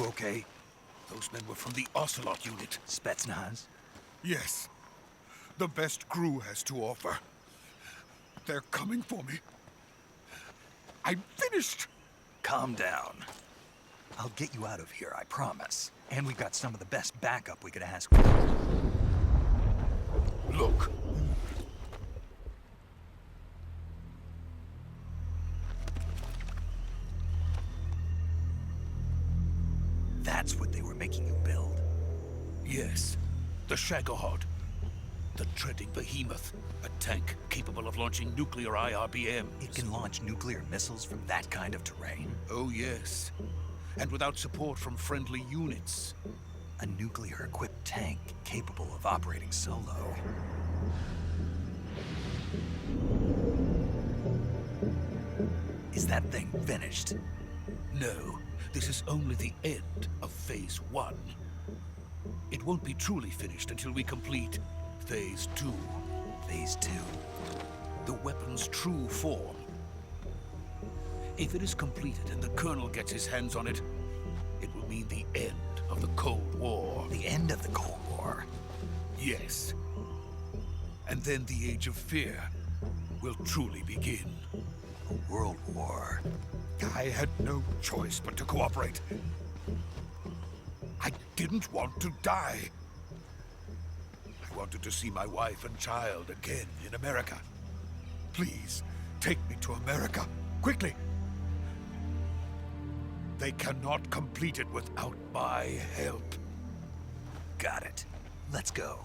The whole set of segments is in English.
okay? Those men were from the Ocelot unit. Spetsnaz? Yes. The best crew has to offer. They're coming for me. I'm finished! Calm down. I'll get you out of here, I promise. And we've got some of the best backup we could ask for. Look. That's what they were making you build? Yes. The Shagohod. The treading behemoth. A tank capable of launching nuclear IRBMs. It can launch nuclear missiles from that kind of terrain? Oh, yes. And without support from friendly units. A nuclear-equipped tank capable of operating solo. Is that thing finished? No, this is only the end of Phase 1. It won't be truly finished until we complete Phase 2. Phase 2? The weapon's true form. If it is completed and the Colonel gets his hands on it, it will mean the end of the Cold War. The end of the Cold War? Yes. And then the Age of Fear will truly begin. A world war. I had no choice but to cooperate. I didn't want to die. I wanted to see my wife and child again in America. Please, take me to America, quickly. They cannot complete it without my help. Got it. Let's go.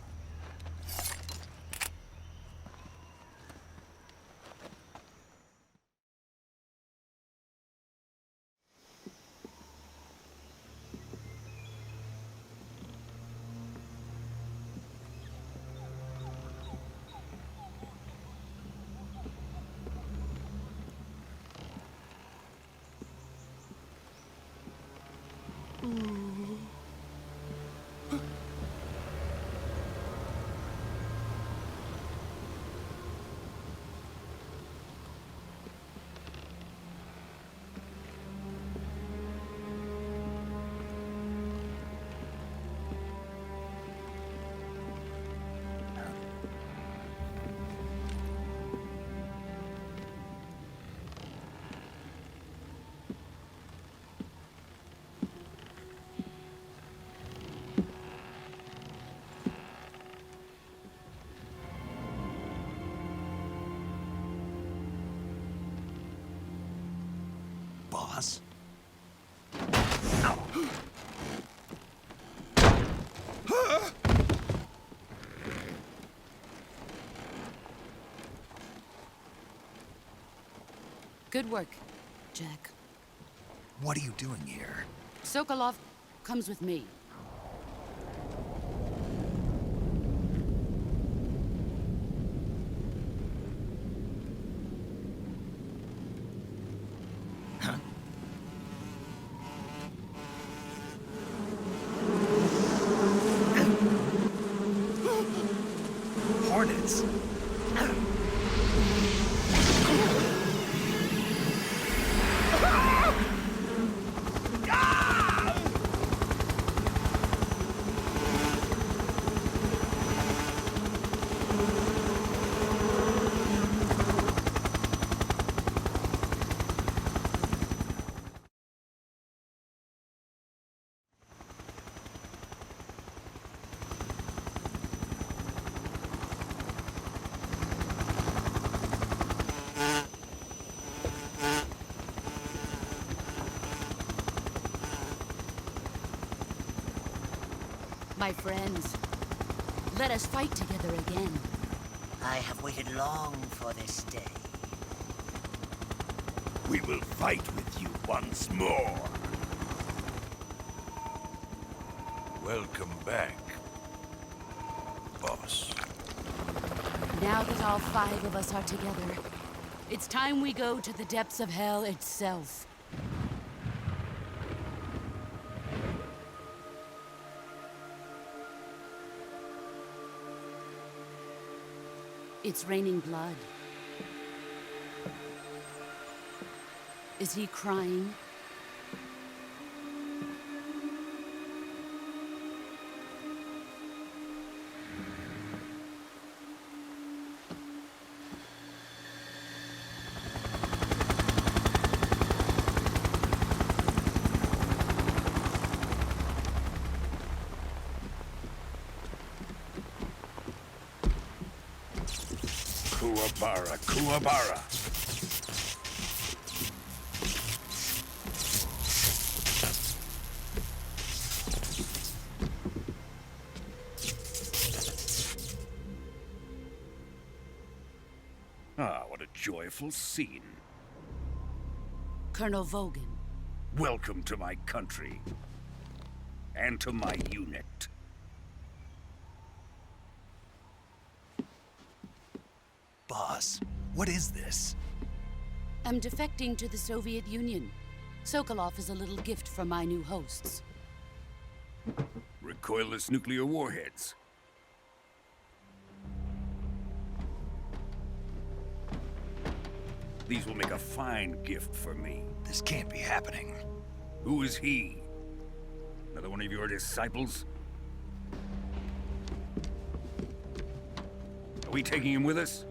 Boss? Good work, Jack. What are you doing here? Sokolov comes with me. Huh? Hornets? My friends, let us fight together again. I have waited long for this day. We will fight with you once more. Welcome back, boss. Now that all 5 of us are together, it's time we go to the depths of hell itself. It's raining blood. Is he crying? Kuwabara, Kuwabara. Ah, what a joyful scene. Colonel Vogan. Welcome to my country. And to my unit. Boss, what is this? I'm defecting to the Soviet Union. Sokolov is a little gift from my new hosts. Recoilless nuclear warheads. These will make a fine gift for me. This can't be happening. Who is he? Another one of your disciples? Are we taking him with us?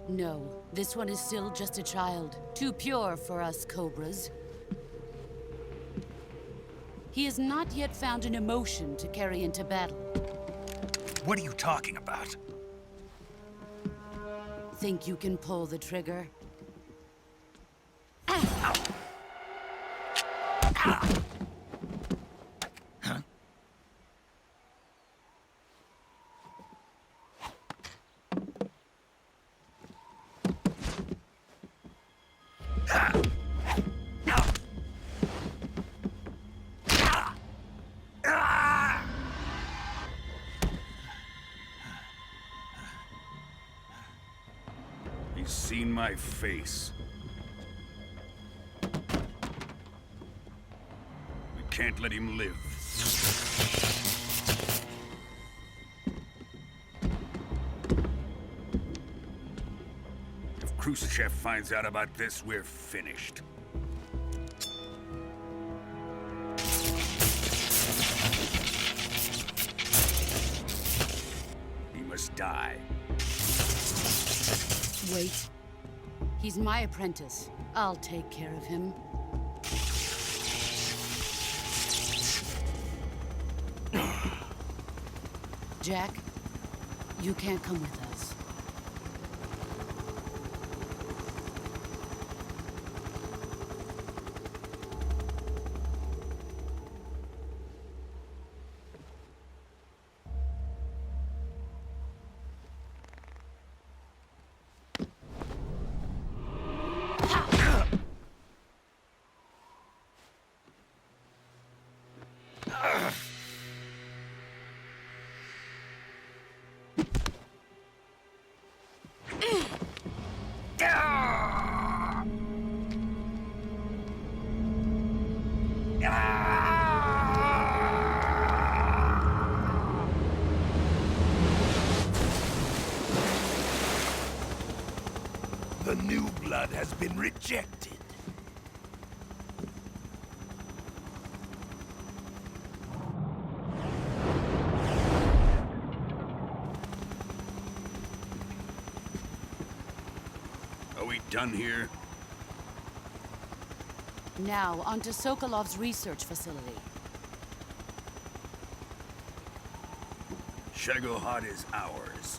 No, this one is still just a child. Too pure for us Cobras. He has not yet found an emotion to carry into battle. What are you talking about? Think you can pull the trigger? He's seen my face. We can't let him live. If Khrushchev finds out about this, we're finished. He must die. Wait. He's my apprentice. I'll take care of him. Jack, you can't come with us. The new blood has been rejected. Are we done here? Now, onto Sokolov's research facility. Shagohod is ours.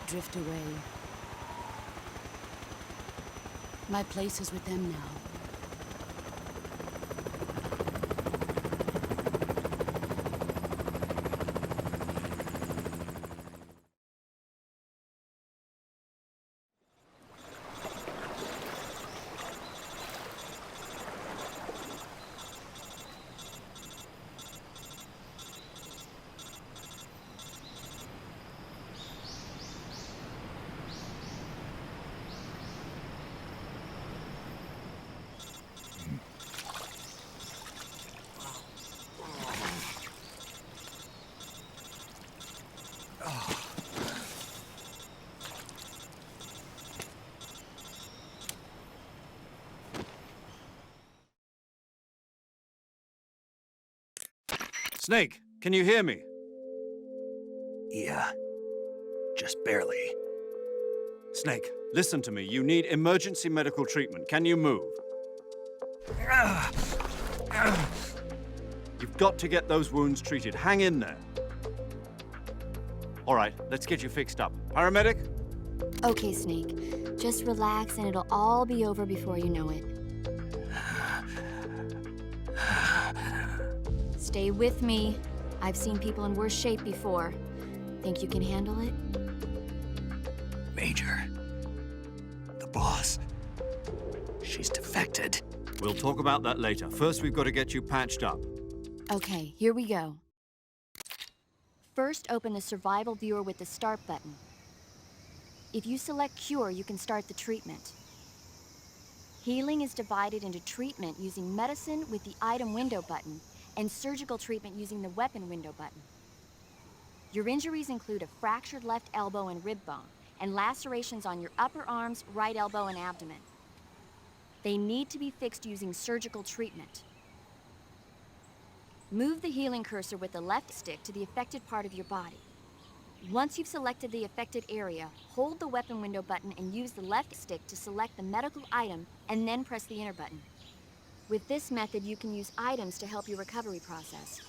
Drift away. My place is with them now. Snake, can you hear me? Yeah, just barely. Snake, listen to me. You need emergency medical treatment. Can you move? Ah! You've got to get those wounds treated. Hang in there. All right, let's get you fixed up. Paramedic? Okay, Snake. Just relax and it'll all be over before you know it. Stay with me. I've seen people in worse shape before. Think you can handle it? Major, the boss, she's defected. We'll talk about that later. First, we've got to get you patched up. Okay, here we go. First, open the survival viewer with the start button. If you select cure, you can start the treatment. Healing is divided into treatment using medicine with the item window button and surgical treatment using the weapon window button. Your injuries include a fractured left elbow and rib bone and lacerations on your upper arms, right elbow, and abdomen. They need to be fixed using surgical treatment. Move the healing cursor with the left stick to the affected part of your body. Once you've selected the affected area, hold the weapon window button and use the left stick to select the medical item and then press the enter button. With this method, you can use items to help your recovery process.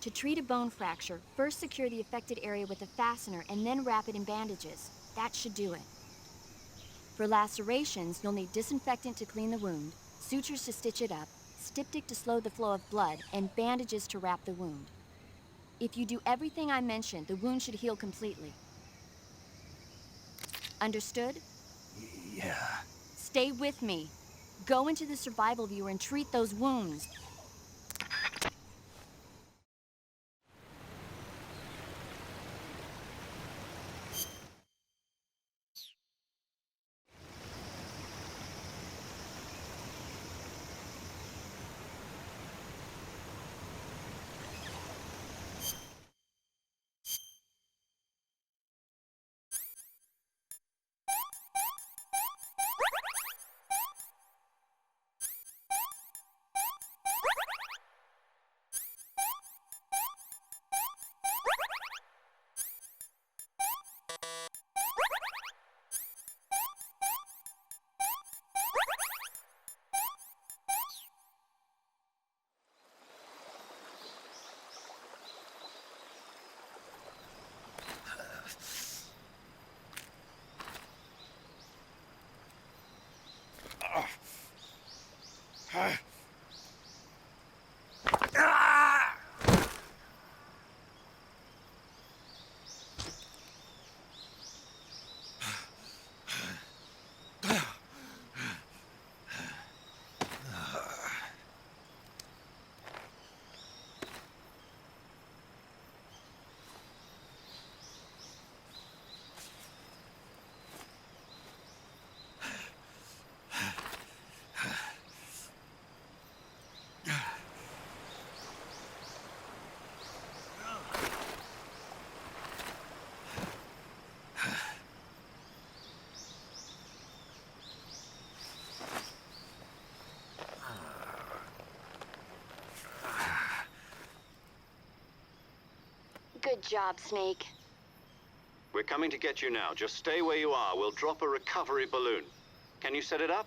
To treat a bone fracture, first secure the affected area with a fastener and then wrap it in bandages. That should do it. For lacerations, you'll need disinfectant to clean the wound, sutures to stitch it up, styptic to slow the flow of blood, and bandages to wrap the wound. If you do everything I mentioned, the wound should heal completely. Understood? Yeah. Stay with me. Go into the survival viewer and treat those wounds. Good job, Snake. We're coming to get you now. Just stay where you are. We'll drop a recovery balloon. Can you set it up?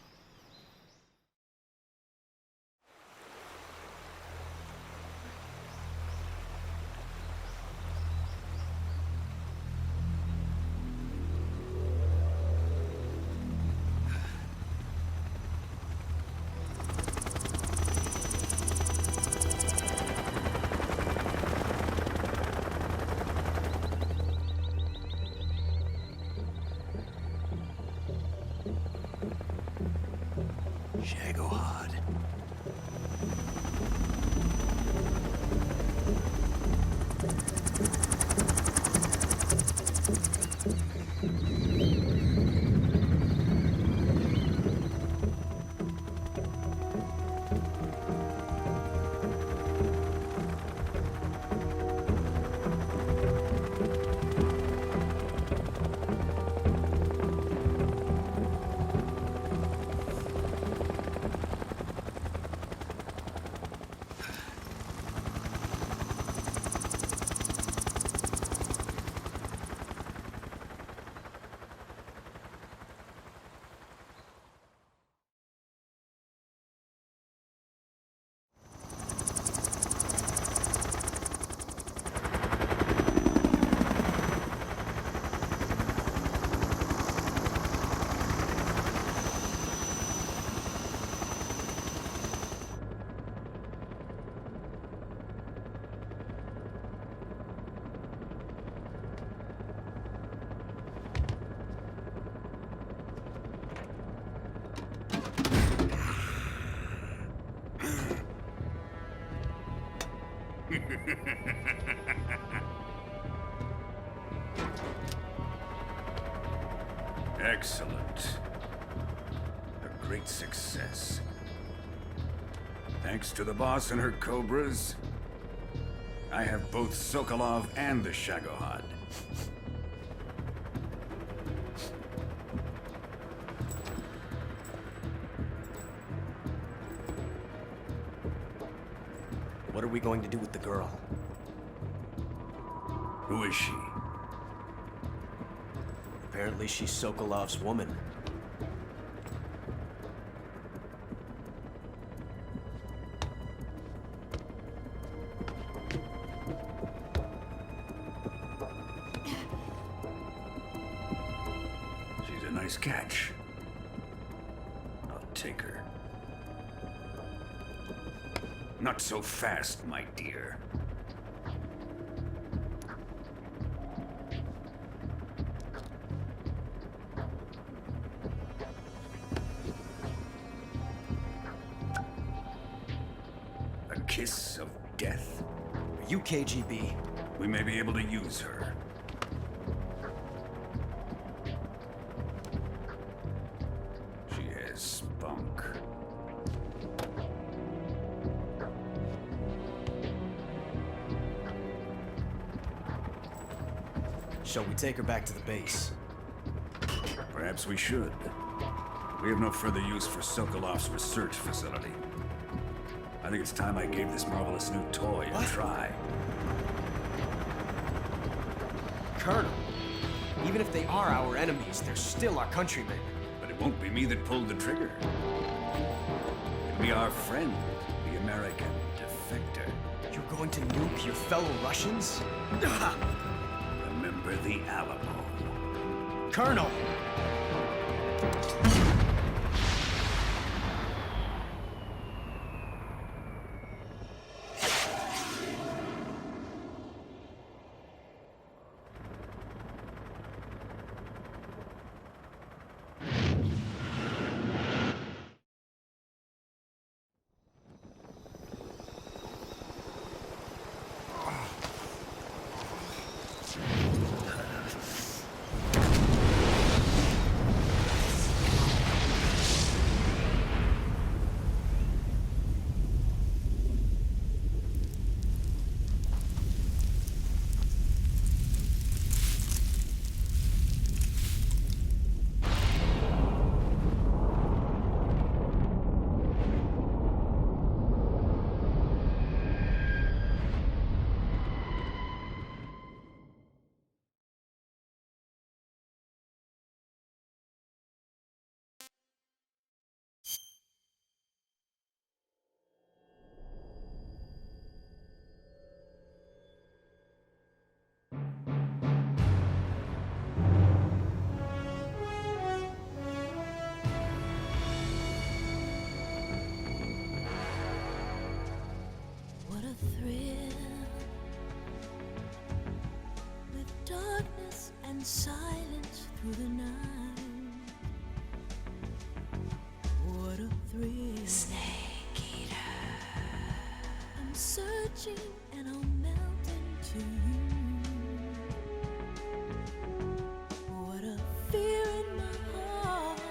Excellent. A great success. Thanks to the boss and her cobras, I have both Sokolov and the Shagohod. What are we going to do with the girl? Who is she? Apparently she's Sokolov's woman. She's a nice catch. I'll take her. Not so fast, my dear. A kiss of death. Are you KGB? We may be able to use her. She has spunk. Shall we take her back to the base? Perhaps we should. We have no further use for Sokolov's research facility. I think it's time I gave this marvelous new toy a try. Colonel, even if they are our enemies, they're still our countrymen. But it won't be me that pulled the trigger. It'll be our friend, the American defector. You're going to nuke your fellow Russians? Remember the Alamo. Colonel! What a thrill, with darkness and silence through the night. What a thrill, snake eater. I'm searching and I'll melt into you. What a fear in my heart,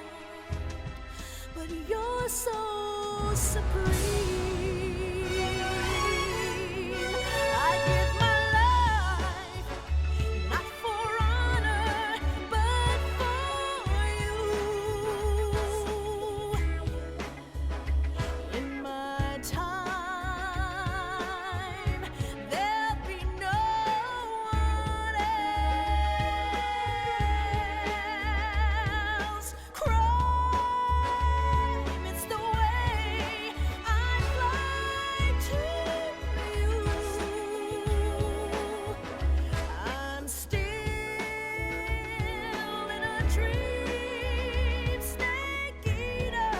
but you're so supreme. I give my life, not for honor, but for you. In my time, there'll be no one else. Crime, it's the way I fly to you. I'm still in a dream, snake eater.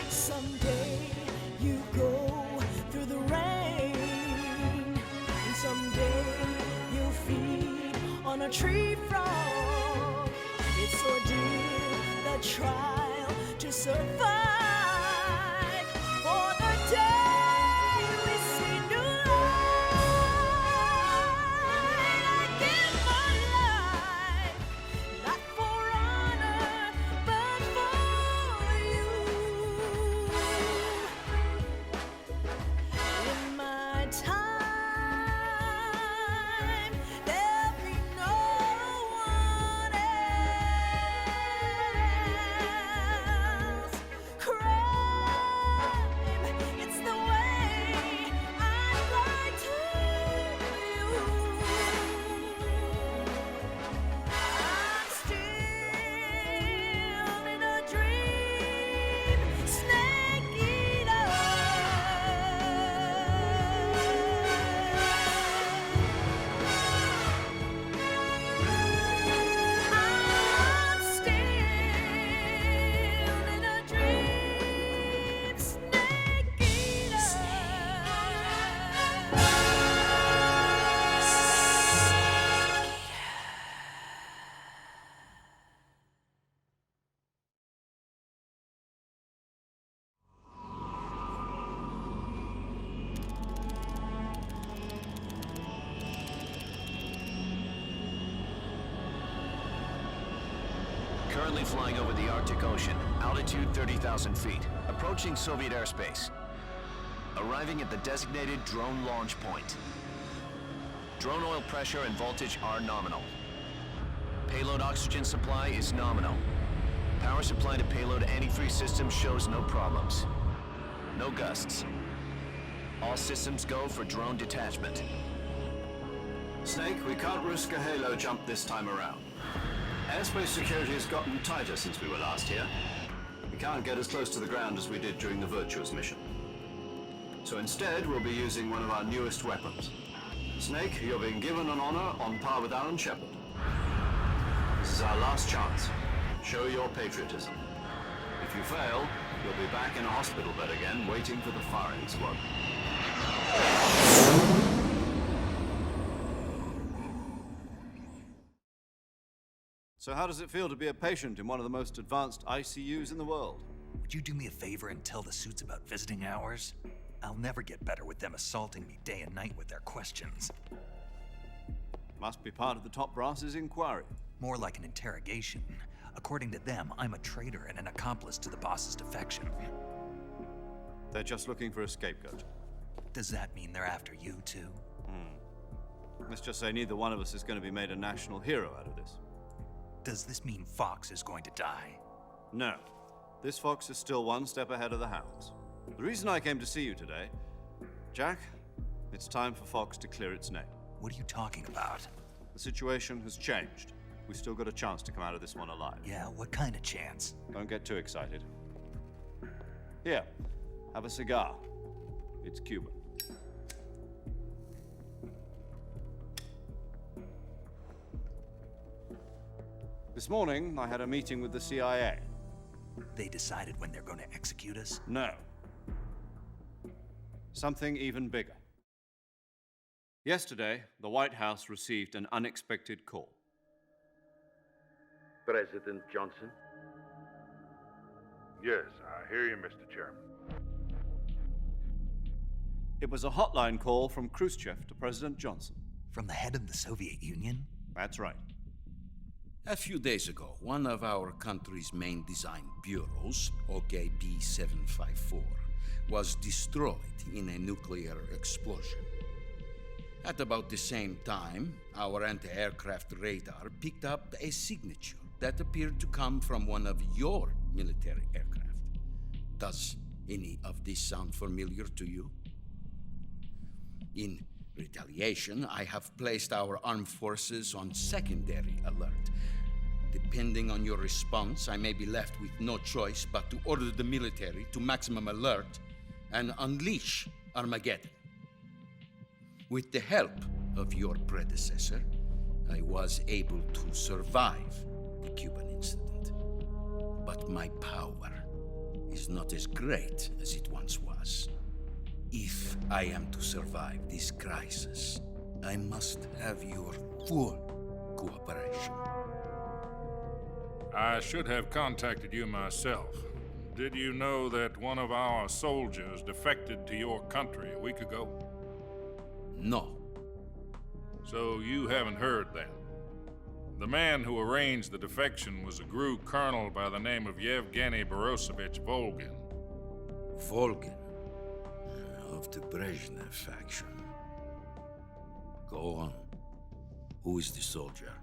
Someday you go through the rain, and someday you'll feed on a tree frog. It's ordeal, the trial to survive for the Currently flying over the Arctic Ocean, altitude 30,000 feet, approaching Soviet airspace. Arriving at the designated drone launch point. Drone oil pressure and voltage are nominal. Payload oxygen supply is nominal. Power supply to payload antifreeze system shows no problems. No gusts. All systems go for drone detachment. Snake, we can't risk a halo jump this time around. Airspace security has gotten tighter since we were last here. We can't get as close to the ground as we did during the Virtuous mission. So instead, we'll be using one of our newest weapons. Snake, you're being given an honor on par with Alan Shepard. This is our last chance. Show your patriotism. If you fail, you'll be back in a hospital bed again, waiting for the firing squad. So how does it feel to be a patient in one of the most advanced ICUs in the world? Would you do me a favor and tell the suits about visiting hours? I'll never get better with them assaulting me day and night with their questions. Must be part of the top brass's inquiry. More like an interrogation. According to them, I'm a traitor and an accomplice to the boss's defection. They're just looking for a scapegoat. Does that mean they're after you too? Let's just say neither one of us is going to be made a national hero out of this. Does this mean Fox is going to die? No. This fox is still one step ahead of the hounds. The reason I came to see you today, Jack, it's time for Fox to clear its name. What are you talking about? The situation has changed. We've still got a chance to come out of this one alive. Yeah, what kind of chance? Don't get too excited. Here, have a cigar. It's Cuban. This morning, I had a meeting with the CIA. They decided when they're going to execute us? No. Something even bigger. Yesterday, the White House received an unexpected call. President Johnson? Yes, I hear you, Mr. Chairman. It was a hotline call from Khrushchev to President Johnson. From the head of the Soviet Union? That's right. A few days ago, one of our country's main design bureaus, OKB 754, was destroyed in a nuclear explosion. At about the same time, our anti-aircraft radar picked up a signature that appeared to come from one of your military aircraft. Does any of this sound familiar to you? In retaliation, I have placed our armed forces on secondary alert. Depending on your response, I may be left with no choice but to order the military to maximum alert and unleash Armageddon. With the help of your predecessor, I was able to survive the Cuban incident. But my power is not as great as it once was. If I am to survive this crisis, I must have your full cooperation. I should have contacted you myself. Did you know that one of our soldiers defected to your country a week ago? No. So you haven't heard then. The man who arranged the defection was a GRU colonel by the name of Yevgeny Borisovich Volgin. Volgin? Of the Brezhnev faction. Go on. Who is the soldier?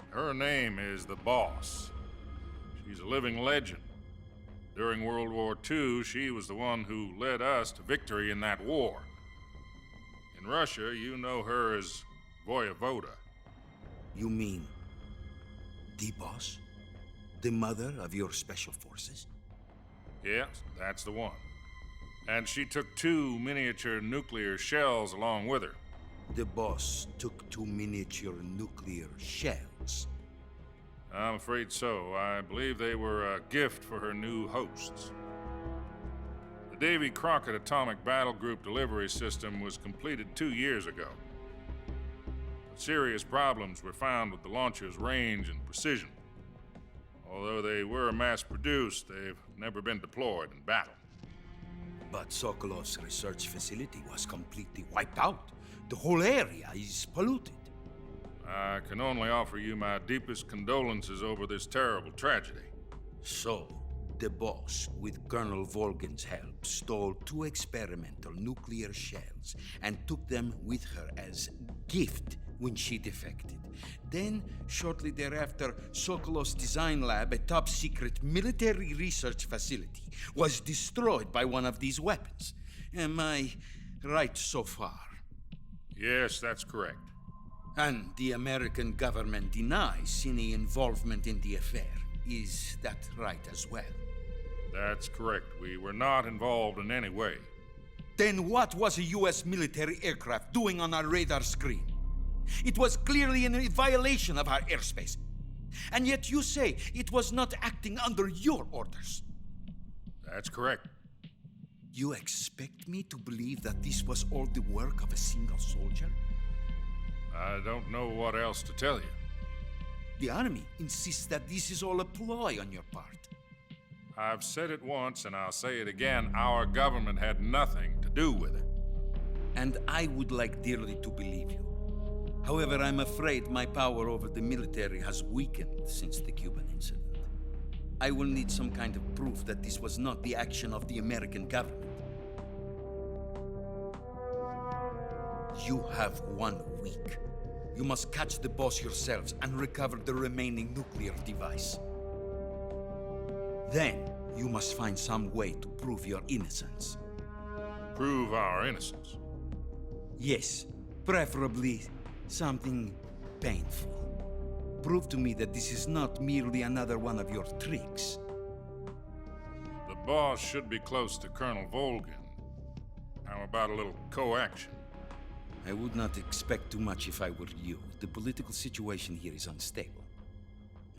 Her name is the Boss. She's a living legend. During World War II, she was the one who led us to victory in that war. In Russia, you know her as Voyevoda. You mean the Boss? The mother of your special forces? Yes, that's the one. And she took 2 miniature nuclear shells along with her. The Boss took 2 miniature nuclear shells. I'm afraid so. I believe they were a gift for her new hosts. The Davy Crockett Atomic Battle Group delivery system was completed 2 years ago. But serious problems were found with the launcher's range and precision. Although they were mass-produced, they've never been deployed in battle. But Sokolov's research facility was completely wiped out. The whole area is polluted. I can only offer you my deepest condolences over this terrible tragedy. So, the boss, with Colonel Volgin's help, stole 2 experimental nuclear shells and took them with her as gift when she defected. Then, shortly thereafter, Sokolov's design lab, a top-secret military research facility, was destroyed by one of these weapons. Am I right so far? Yes, that's correct. And the American government denies any involvement in the affair. Is that right as well? That's correct. We were not involved in any way. Then what was a U.S. military aircraft doing on our radar screen? It was clearly in violation of our airspace. And yet you say it was not acting under your orders. That's correct. You expect me to believe that this was all the work of a single soldier? I don't know what else to tell you. The Army insists that this is all a ploy on your part. I've said it once and I'll say it again. Our government had nothing to do with it. And I would like dearly to believe you. However, I'm afraid my power over the military has weakened since the Cuban incident. I will need some kind of proof that this was not the action of the American government. You have 1 week. You must catch the boss yourselves and recover the remaining nuclear device. Then, you must find some way to prove your innocence. Prove our innocence? Yes, preferably something painful. Prove to me that this is not merely another one of your tricks. The boss should be close to Colonel Volgin. How about a little co-action? I would not expect too much if I were you. The political situation here is unstable.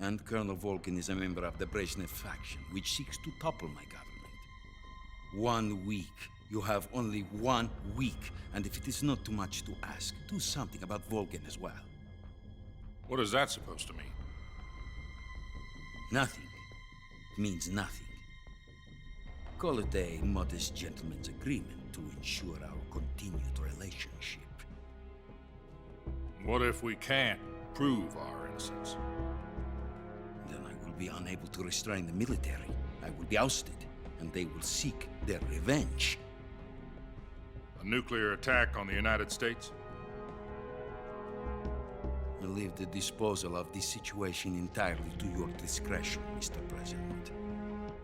And Colonel Volgin is a member of the Brezhnev faction, which seeks to topple my government. 1 week. You have only 1 week. And if it is not too much to ask, do something about Volgin as well. What is that supposed to mean? Nothing. It means nothing. Call it a modest gentleman's agreement to ensure our continued relationship. What if we can't prove our innocence? Then I will be unable to restrain the military. I will be ousted, and they will seek their revenge. A nuclear attack on the United States? I leave the disposal of this situation entirely to your discretion, Mr. President.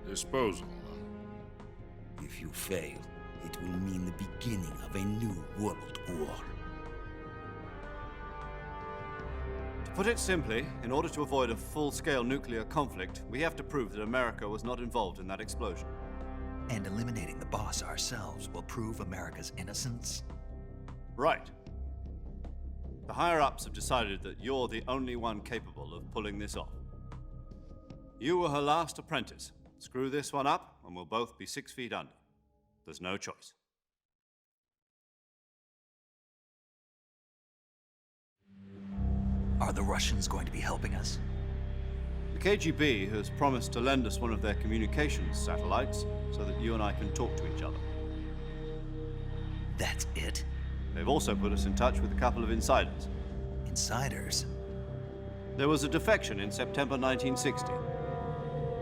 Disposal, huh? If you fail, it will mean the beginning of a new world war. To put it simply, in order to avoid a full-scale nuclear conflict, we have to prove that America was not involved in that explosion. And eliminating the boss ourselves will prove America's innocence? Right. The higher-ups have decided that you're the only one capable of pulling this off. You were her last apprentice. Screw this one up, and we'll both be 6 feet under. There's no choice. Are the Russians going to be helping us? The KGB has promised to lend us one of their communications satellites so that you and I can talk to each other. That's it? They've also put us in touch with a couple of insiders. Insiders? There was a defection in September 1960.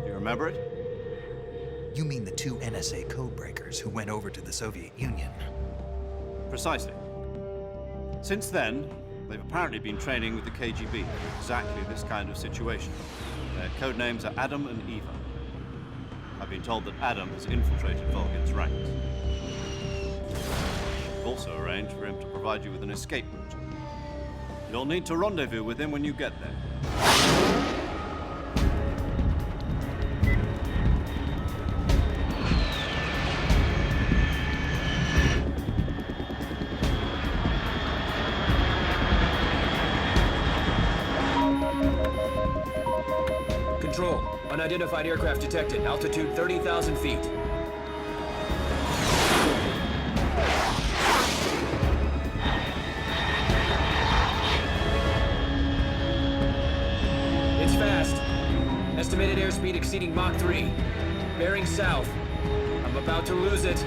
Do you remember it? You mean the 2 NSA codebreakers who went over to the Soviet Union? Precisely. Since then, they've apparently been training with the KGB for exactly this kind of situation. Their code names are Adam and Eva. I've been told that Adam has infiltrated Volgin's ranks. We've also arranged for him to provide you with an escape route. You'll need to rendezvous with him when you get there. Control. Unidentified aircraft detected. Altitude 30,000 feet. It's fast. Estimated airspeed exceeding Mach 3. Bearing south. I'm about to lose it.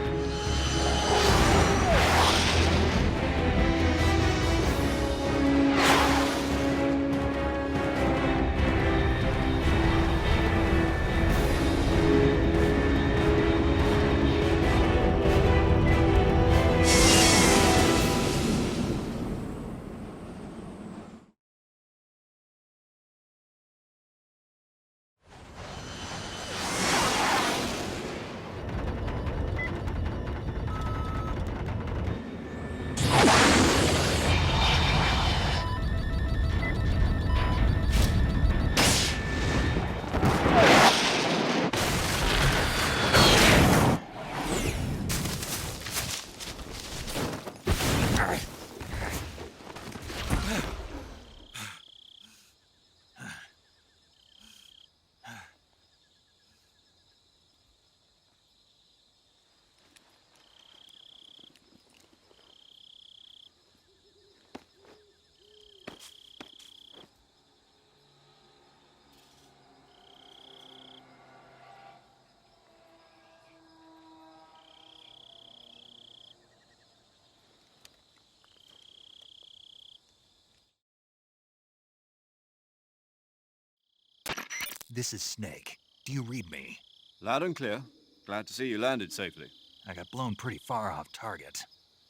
This is Snake. Do you read me? Loud and clear. Glad to see you landed safely. I got blown pretty far off target.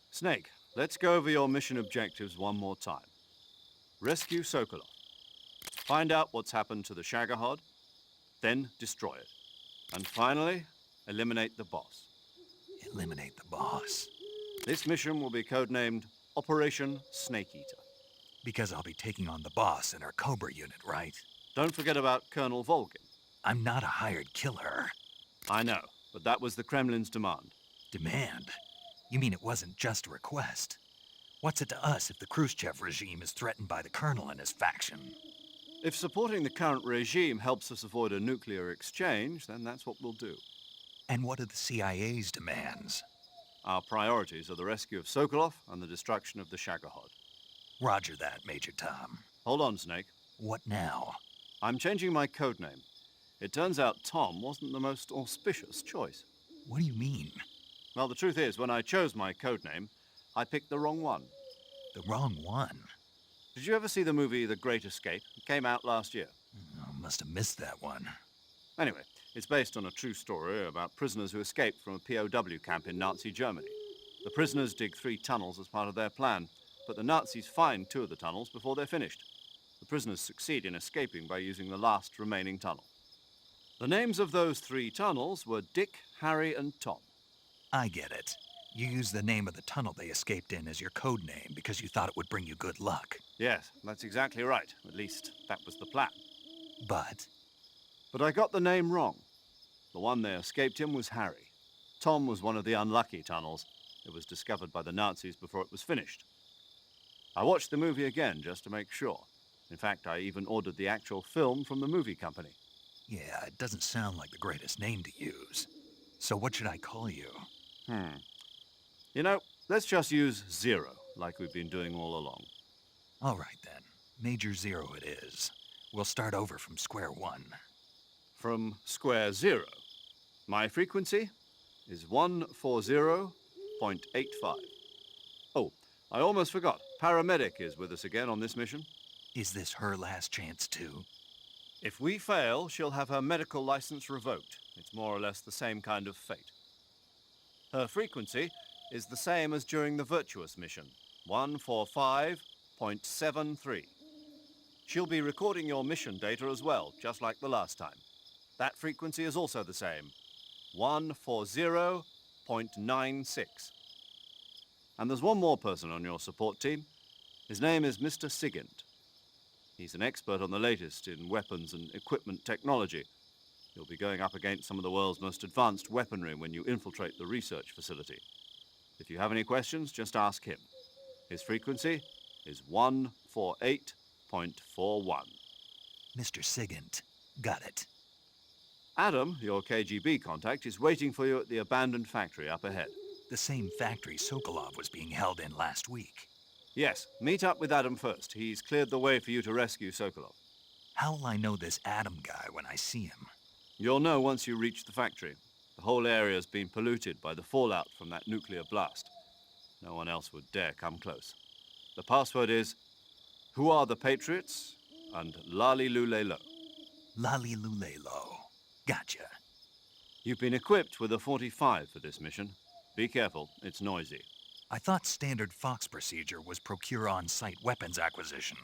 Snake, let's go over your mission objectives one more time. Rescue Sokolov. Find out what's happened to the Shagohod, then destroy it. And finally, eliminate the boss. Eliminate the boss. This mission will be codenamed Operation Snake Eater. Because I'll be taking on the boss in our Cobra unit, right? Don't forget about Colonel Volgin. I'm not a hired killer. I know, but that was the Kremlin's demand. Demand? You mean it wasn't just a request? What's it to us if the Khrushchev regime is threatened by the Colonel and his faction? If supporting the current regime helps us avoid a nuclear exchange, then that's what we'll do. And what are the CIA's demands? Our priorities are the rescue of Sokolov and the destruction of the Shagohod. Roger that, Major Tom. Hold on, Snake. What now? I'm changing my codename. It turns out Tom wasn't the most auspicious choice. What do you mean? Well, the truth is, when I chose my codename, I picked the wrong one. The wrong one? Did you ever see the movie The Great Escape? It came out last year. Oh, must have missed that one. Anyway, it's based on a true story about prisoners who escaped from a POW camp in Nazi Germany. The prisoners dig 3 tunnels as part of their plan, but the Nazis find 2 of the tunnels before they're finished. The prisoners succeed in escaping by using the last remaining tunnel. The names of those 3 tunnels were Dick, Harry, and Tom. I get it. You used the name of the tunnel they escaped in as your code name because you thought it would bring you good luck. Yes, that's exactly right. At least, that was the plan. But I got the name wrong. The one they escaped in was Harry. Tom was one of the unlucky tunnels. It was discovered by the Nazis before it was finished. I watched the movie again just to make sure. In fact, I even ordered the actual film from the movie company. yeah, it doesn't sound like the greatest name to use. So what should I call you? You know, let's just use Zero, like we've been doing all along. All right, then. Major Zero it is. We'll start over from square one. From square 0. My frequency is 140.85. Oh, I almost forgot. Paramedic is with us again on this mission. Is this her last chance, too? If we fail, she'll have her medical license revoked. It's more or less the same kind of fate. Her frequency is the same as during the Virtuous mission, 145.73. She'll be recording your mission data as well, just like the last time. That frequency is also the same, 140.96. And there's one more person on your support team. His name is Mr. Sigint. He's an expert on the latest in weapons and equipment technology. You'll be going up against some of the world's most advanced weaponry when you infiltrate the research facility. If you have any questions, just ask him. His frequency is 148.41. Mr. Sigint. Got it. Adam, your KGB contact, is waiting for you at the abandoned factory up ahead. The same factory Sokolov was being held in last week. Yes, meet up with Adam first. He's cleared the way for you to rescue Sokolov. How'll I know this Adam guy when I see him? You'll know once you reach the factory. The whole area's been polluted by the fallout from that nuclear blast. No one else would dare come close. The password is, "Who are the Patriots?" and Lali Lulelo. Lali Lulelo. Gotcha. You've been equipped with a 45 for this mission. Be careful, it's noisy. I thought standard Fox procedure was procure on-site weapons acquisition.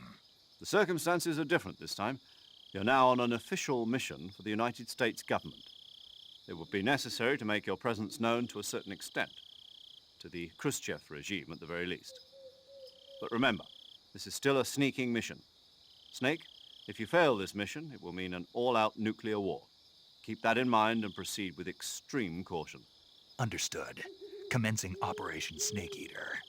The circumstances are different this time. You're now on an official mission for the United States government. It would be necessary to make your presence known to a certain extent, to the Khrushchev regime at the very least. But remember, this is still a sneaking mission. Snake, if you fail this mission, it will mean an all-out nuclear war. Keep that in mind and proceed with extreme caution. Understood. Commencing Operation Snake Eater.